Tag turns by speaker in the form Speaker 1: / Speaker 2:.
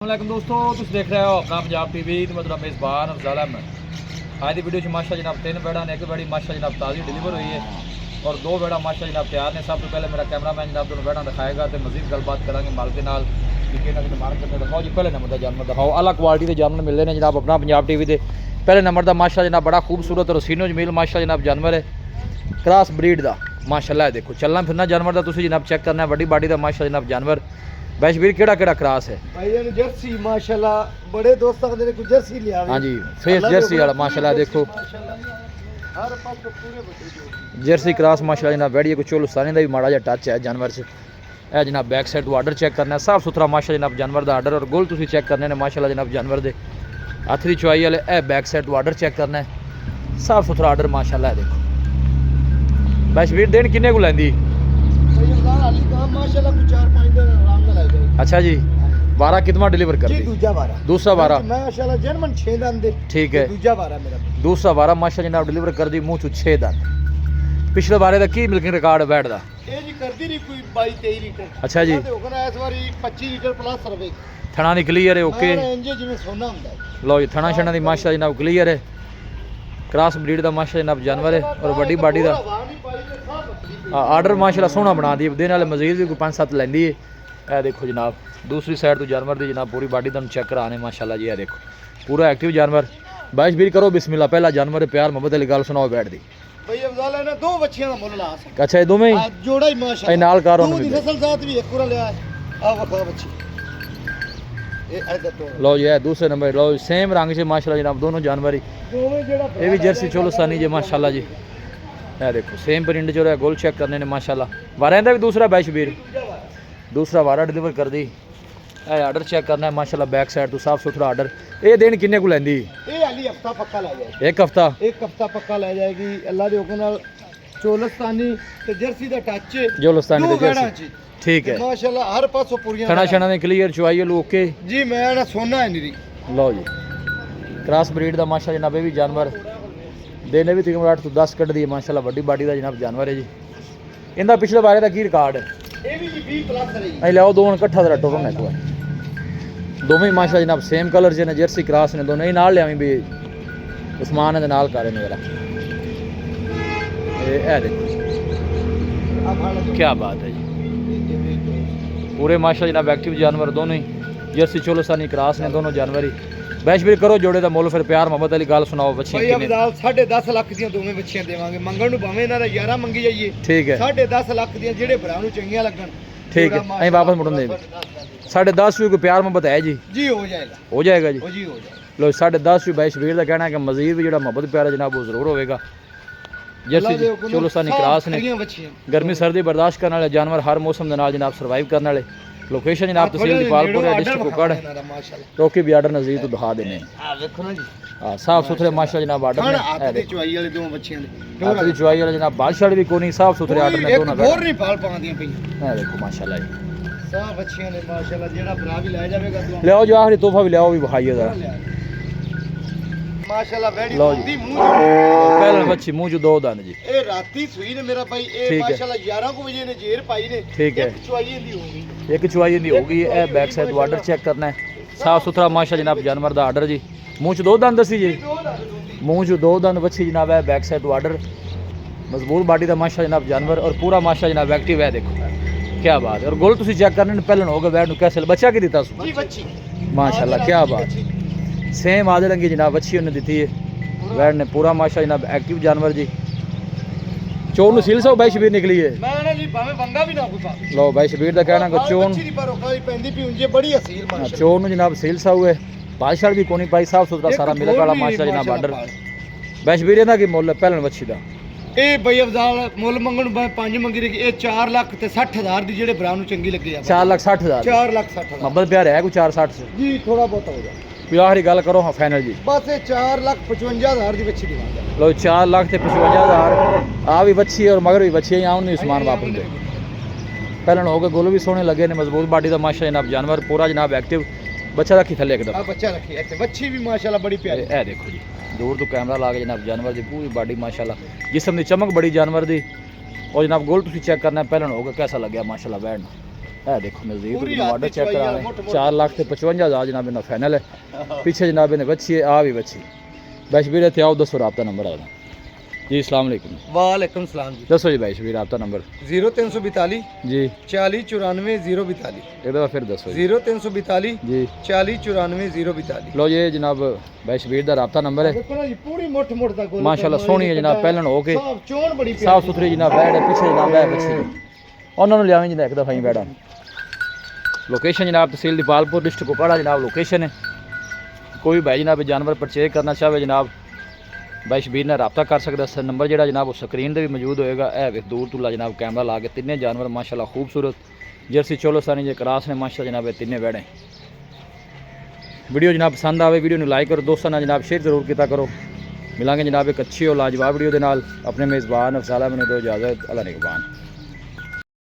Speaker 1: अस्सलाम दोस्तों, तुम देख रहे हो अपना पंजाब टीवी। तो मतलब मेज़बान अफजल अहमद। आज की वीडियो माशा जनाब 3 बेड़ा ने, एक बेड़ी माशा जनाब ताज़ी डिलीवर हुई है और 2 बेड़ा माशा जनाब तैयार ने। सब तो पहले मेरा कैमरामैन जनाब दोनों बेड़ा दिखाएगा तो मजीद गलबात करेंगे माल के नाल कि मार्केट में दिखाओ जी। पहले नंबर का जानवर दिखाओ, अलग क्वालिटी के जानवर मिलते हैं जनाब अपना पंजाब टीवी के। पहले नंबर का माशा जनाब बड़ा खूबसूरत रसीनो जमील माशा जनाब जानवर है, क्रॉस ब्रीड का माशाल्लाह। देखो चलना फिरना जानवर का तुम जनाब चेक करना है, बड़ी बाडी का माशा जनाब जानवर। वैश वीर केड़ा केड़ा क्रॉस है
Speaker 2: भाई जर्सी माशाल्लाह बड़े दोस्त ने कुछ जर्सी लिया।
Speaker 1: हाँ जी, फेस जर्सी वाला माशाल्लाह। देखो
Speaker 2: हर पास तो पूरे बच्चे
Speaker 1: जर्सी क्रॉस माशाल्लाह जनाब बैठी है। कुछ चोलुस्तानी का भी माड़ा जा टच है जानवर से। यह जनाब बैक साइड तो आर्डर चेक करना है, साफ सुथरा माशा जनाब जानवर का आर्डर। और गोल तुम चेक करने ने माशाल्लाह जनाब जानवर के हथ की चुवाई वाले। यह बैक साइड तो आर्डर चेक करना है, साफ सुथरा आर्डर माशाल्लाह। देखो वैश वीर दिन किन्ने को लैंदी?
Speaker 2: माशाल्लाह कुछ 4-5 दिन आराम में लग जाए।
Speaker 1: अच्छा जी, 12 कितना डिलीवर कर दी? दूसरा 12
Speaker 2: माशाल्लाह जर्मन 6 दान दे।
Speaker 1: ठीक है,
Speaker 2: दूसरा 12 मेरा
Speaker 1: दूसरा 12 माशा जनाब डिलीवर कर दी। मुँह चू 6 दान। पिछले बारे का की मिल्किंग रिकॉर्ड बैठदा?
Speaker 2: ये जी करदी नहीं कोई 22-23 लीटर।
Speaker 1: अच्छा जी,
Speaker 2: इस बारी 25 लीटर प्लस रवे।
Speaker 1: थना दी क्लीयर है, ओके।
Speaker 2: इंजे जिवें सोना हुंदा है।
Speaker 1: लो जी, थना छना दी माशा जनाब क्लीयर है। क्रॉस ब्रीड का माशा जनाब जानवर है और बड़ी बाडी का आर्डर माशाल्लाह सोहना बना दी। देने वाले मजीद भी कोई 5-7 लैंदी है। यह देखो जनाब दूसरी साइड तो जानवर की जनाब पूरी बाडी तुम चेक कराने माशाल्लाह जी। यह देखो पूरा एक्टिव जानवर। बाइश भी करो बिस्मिल्लाह। पहला जानवर प्यार मोहब्बत वाली गल सुनाओ बैठ दी।
Speaker 2: भाई अफजाल है ना 2 बच्चियां दा मुੱਲ ला सकਦਾ।
Speaker 1: अच्छा ये दोवें ही
Speaker 2: जोड़ा ही माशाल्लाह।
Speaker 1: नाल कारो
Speaker 2: दूध दी नस्ल जात भी एक पूरा लिया है। आ वखा बच्ची ए ऐदा तो
Speaker 1: लो जी, दूसरे नंबर लो सेम रंग से माशाल्लाह जनाब दोनों जानवर ही।
Speaker 2: दोवें जेड़ा
Speaker 1: ये भी जर्सी चोलस्तानी जी माशाल्लाह जी। यह देखो सेम प्रिंट जो है, गोल चेक करने ने माशाल्लाह। वारा भी दूसरा बैश बीर दूसरा वारा डिलीवर कर दी। यह आर्डर चेक करना है माशाल्लाह, बैक साइड तो साफ सुथरा आर्डर। ये दिन किन्ने को लैंदी?
Speaker 2: ये हाली हफ्ता पक्का ले जाएगी।
Speaker 1: एक हफ्ता
Speaker 2: पक्का ले जाएगी अल्लाह दे हुक्म नाल। चोलस्तानी ते जर्सी दा टच
Speaker 1: चोलस्तानी ते जर्सी ठीक है
Speaker 2: माशाल्लाह। हर पासों पूरियां
Speaker 1: खाना छना ने क्लियर चुआई लो ओके
Speaker 2: जी। मैं ना सोना है निरी।
Speaker 1: लो जी क्रॉस ब्रीड का माशा जनाब भी जानवर। देने भी तकरीबन 8 तो 10 कट दी माशाल्लाह। बड़ी बाडी का जनाब जानवर है जी। इनका पिछले बारे का की रिकॉर्ड है?
Speaker 2: ये भी जी 20 प्लस रही।
Speaker 1: अ लियाओ दोनों इकट्ठा जरा टोटल एक बार। दोवें माशा जनाब सेम कलर से ने, जर्सी क्रॉस ने दोनों। ये नाल लियावी भी उस्मान है नाल करे मेरा। ये देखो क्या बात है जी। पूरे माशा जनाब एक्टिव जानवर दोनों ही। जर्सी चोलस्तानी क्रॉस ने दोनों जानवर ही। बैश भी करो जोड़े का मुੱਲ फिर प्यार मोहब्बत वाली गल सुनाओ। बच्चियां
Speaker 2: भाई अफजाल 10.5 लाख दी दोवें बच्चियां देवांगे। मंगण नु भाਵੇਂ ਇਹਨਾਂ ਦਾ 11 मंगी जाइए।
Speaker 1: ठीक है
Speaker 2: 10.5 लाख दी ਜਿਹੜੇ ਭਰਾ ਨੂੰ ਚੰਗੀਆਂ ਲੱਗਣ।
Speaker 1: ठीक है अं वापस मुड़न दे 10.5 भी कोई प्यार मोहब्बत है जी?
Speaker 2: जी हो जाएगा
Speaker 1: जी।
Speaker 2: हो जाएगा।
Speaker 1: लो 10.5 भी बैश वीर का कहना है कि मजीद भी जो मोहब्बत प्यार है जनाब वो जरूर होगा। जर्सी चोलस्तानी क्रॉस ने गर्मी सर्दी बर्दाश्त करने वाले जानवर, हर मौसम के नाल जनाब सर्वाइव करने वाले। लोकेशन जनाब तहसील दीपालपुर है, डिस्ट्रिक्ट कुकड़। टोकी भी आर्डर नज़दीक तो दिखा देने। हाँ साफ सुथरे माशा जनाब आर्डर
Speaker 2: चुवाई वाले दो बच्चियां
Speaker 1: दे चुवाई वाले जनाब बादशाह भी कोनी साफ सुथरे आर्डर ने दोनों।
Speaker 2: और नहीं पाल पांदियां पई।
Speaker 1: देखो माशाल्लाह जी
Speaker 2: साफ बच्चियां ने माशाल्लाह। जेड़ा भरा भी ले जावेगा तो
Speaker 1: लियाओ जो आखिरी तोहफा भी लियाओ भी बखाइए जरा
Speaker 2: माशाल्लाह। बैठी
Speaker 1: लो
Speaker 2: दी
Speaker 1: जी
Speaker 2: मुंह
Speaker 1: पहले बच्ची मुंह जो 2 दान जी।
Speaker 2: ए राती सुई ने मेरा भाई। ए माशाल्लाह 11 को बजे ने जेर पाई ने।
Speaker 1: ठीक है
Speaker 2: चुवाई दी होगी,
Speaker 1: एक चुवाई दी होगी। ए बैक साइड आर्डर चेक करना है, साफ सुथरा माशा जनाब जानवर का आर्डर जी। मुँह च 2 दान दसी जी, मुँह च 2 दान बच्ची जनाब है। बैक साइड आर्डर मजबूत बाडी का माशा जनाब जानवर और पूरा माशा जनाब एक्टिव है। देखो क्या बात है। और गोल तुम चेक करने पहले हो गए बैठ कैसे बच्चा की दिता माशाल्लाह क्या बात। सेम आधे रंगी जनाब अच्छी उन्हें दी है। वैड ने पूरा माशा जनाब एक्टिव जानवर जी। चोन सील सौ बाई शबीर निकली है। लो बाई शबीर का कहना चोन चोन जनाब सील साऊ है। बादशाह भी कोनी पाई साफ सुथरा सारा मिलक वाला माशा जनाब आर्डर। बाई शबीर का की मुੱਲ पहले बच्ची का?
Speaker 2: ਇਹ ਬਈ ਅਫਜ਼ਾਲ ਮੁੱਲ ਮੰਗਣ ਨੂੰ 5 ਮੰਗੀ ਰਹੀ। ਇਹ 4,60,000 ਦੀ ਜਿਹੜੇ ਭਰਾ ਨੂੰ ਚੰਗੀ ਲੱਗੀ ਆ।
Speaker 1: 4,60,000
Speaker 2: 4,60,000
Speaker 1: मोहब्बत प्यार है कोई 4,60 से
Speaker 2: ਜੀ ਥੋੜਾ ਬਹੁਤ ਹੋ ਜਾ।
Speaker 1: कोई आखिरी गल करो हाँ फाइनल जी।
Speaker 2: बस ये 4,55,000 की बच्ची दिखाऊंगा।
Speaker 1: लो 4,55,000 आ भी बच्ची और मगर भी बच्ची यहाँ उन्हें सामान वापस दे। पहले हो गए गोल भी सोने लगे ने, मजबूत बाडी का माशा जनाब जानवर पूरा जनाब एक्टिव। बच्चा रखी थले एक दफा
Speaker 2: बच्चा रखी ऐसे बच्ची भी माशाल्लाह बड़ी प्यारी।
Speaker 1: ए देखो जी दूर तो कैमरा ला के जनाब जानवर की पूरी बाडी माशाल्लाह जिस्म की चमक बड़ी जानवर की। और जनाब गोल तुम चेक करना पहले हो गया कैसा लग गया माशाल्लाह बैठना। ਇਹ ਦੇਖੋ ਨਜ਼ਦੀਕ
Speaker 2: ਪੂਰੀ
Speaker 1: ਤੋਂ ਆਰਡਰ
Speaker 2: ਹੱਥ
Speaker 1: ਚੈੱਕ
Speaker 2: ਚਵਾਈ ਆ,
Speaker 1: ਕਰਾ ਰਹੇ
Speaker 2: ਮੋਟੇ-ਮੋਟੇ।
Speaker 1: 4,55,000 ਜਨਾਬ ਇਹਨਾਂ ਫਾਈਨਲ ਹੈ ਪਿੱਛੇ ਜਨਾਬ ਇਹਨੇ ਬੱਚੀ ਹੈ ਆ ਵੀ ਬੱਚੀ ਬਾਈ ਸ਼ਬੀਰ ਇੱਥੇ ਆਓ ਦੱਸੋ ਰਾਬਤਾ ਨੰਬਰ ਆ ਜੀ ਅਸਲਾਮ ਵਾਲੇकुम
Speaker 2: ਵਾਲੇਕੁਮ ਸਲਾਮ ਜੀ
Speaker 1: ਦੱਸੋ ਜੀ ਬਾਈ ਸ਼ਬੀਰ ਰਾਬਤਾ ਨੰਬਰ
Speaker 2: 0342
Speaker 1: ਜੀ
Speaker 2: 4094 042
Speaker 1: ਇਹਦਾ ਫਿਰ ਦੱਸੋ ਜੀ
Speaker 2: 0342
Speaker 1: ਜੀ
Speaker 2: 4094 042
Speaker 1: ਲੋ ਇਹ ਜਨਾਬ ਬਾਈ ਸ਼ਬੀਰ ਦਾ ਰਾਬਤਾ ਨੰਬਰ ਹੈ
Speaker 2: ਦੇਖੋ ਨਾ ਜੀ ਪੂਰੀ ਮੁੱਠ ਮੁੱਠ ਦਾ ਗੋਲ
Speaker 1: ਮਾਸ਼ਾਅੱਲਾ ਸੋਹਣੀ ਹੈ ਜਨਾਬ ਪਹਿਲਣ ਹੋ ਕੇ
Speaker 2: ਸਾਫ ਚੋਣ ਬੜੀ ਪਿਆਰੀ
Speaker 1: ਸਾਫ ਸੁਥਰੀ ਜਨਾਬ ਬੈੜ ਹੈ ਪਿੱਛੇ ਜਨਾਬ ਹੈ ਬੱਚੀ ਉਹਨਾਂ ਨੂੰ ਲਿਆਵੇਂ ਜਨਾਬ ਇੱਕ ਦਫਾ ਹੀ ਬੈੜਾ ਲੋकेशन जनाब तहसील दीपालपुर डिस्ट्रिक्ट कुपवाड़ा जनाब लोकेशन है कोई भाई जनाब जानवर परचेज करना चाहे जनाब भाई शबीर ने रबता कर सकता है नंबर जो जनाब वो स्क्रीन पर भी मौजूद होएगा है दूर तुला जनाब कैमरा ला के तिने जानवर माशाल्लाह खूबसूरत जर्सी चोलोस्तानी जो क्रास ने माशा जनाब ये तिने बैठे वीडियो जनाब पसंद आए वीडियो को लाइक करो दोस्तों ने जनाब शेयर जरूर किया करो मिलांगे जनाब एक अच्छी और लाजवाब वीडियो के नाल अपने मेज़बान अफसाला मैंने दो इजाज़त अल्लाह निगहबान।